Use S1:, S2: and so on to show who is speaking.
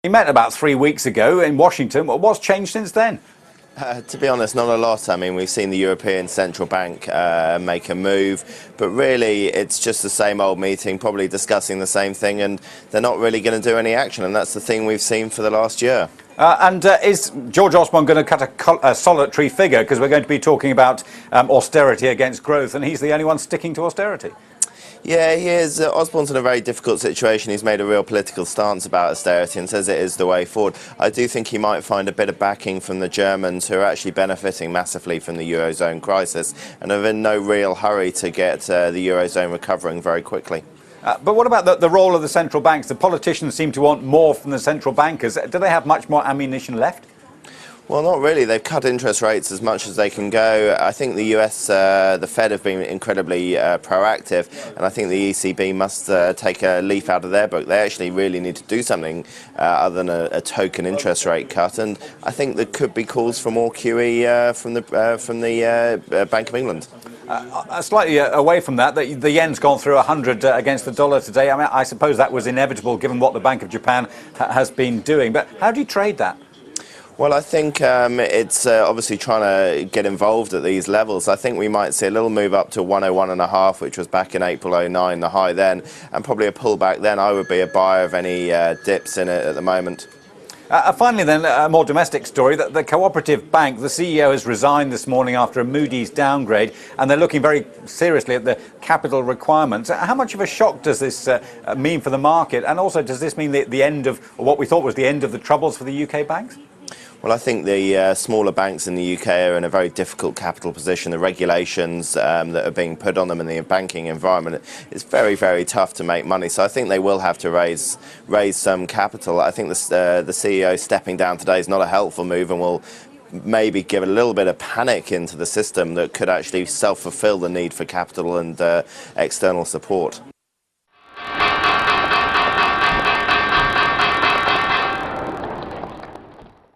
S1: He met about 3 weeks ago in Washington. What's changed since then?
S2: To be honest, not a lot. I mean, we've seen the European Central Bank make a move, but really it's just the same old meeting, probably discussing the same thing, and they're not really going to do any action, and that's the thing we've seen for the last year.
S1: Is George Osborne going to cut a solitary figure? Because we're going to be talking about austerity against growth, and he's the only one sticking to austerity.
S2: Yeah, he is. Osborne's in a very difficult situation. He's made a real political stance about austerity and says it is the way forward. I do think he might find a bit of backing from the Germans, who are actually benefiting massively from the Eurozone crisis and are in no real hurry to get the Eurozone recovering very quickly.
S1: But what about the role of the central banks? The politicians seem to want more from the central bankers. Do they have much more ammunition left?
S2: Well, not really. They've cut interest rates as much as they can go. I think the US, the Fed have been incredibly proactive, and I think the ECB must take a leaf out of their book. They actually really need to do something other than a token interest rate cut, and I think there could be calls for more QE from the Bank of England.
S1: Slightly away from that, the yen's gone through 100 against the dollar today. I mean, I suppose that was inevitable given what the Bank of Japan has been doing. But how do you trade that?
S2: Well, I think it's obviously trying to get involved at these levels. I think we might see a little move up to 101.5, which was back in April 09, the high then, and probably a pullback then. I would be a buyer of any dips in it at the moment.
S1: Finally then, a more domestic story. The Cooperative Bank, the CEO has resigned this morning after a Moody's downgrade, and they're looking very seriously at the capital requirements. How much of a shock does this mean for the market? And also, does this mean the end of, or what we thought was the end of the troubles for the UK banks?
S2: Well, I think the smaller banks in the UK are in a very difficult capital position. The regulations that are being put on them in the banking environment, it's very, very tough to make money. So I think they will have to raise some capital. I think the CEO stepping down today is not a helpful move and will maybe give a little bit of panic into the system that could actually self-fulfill the need for capital and external support.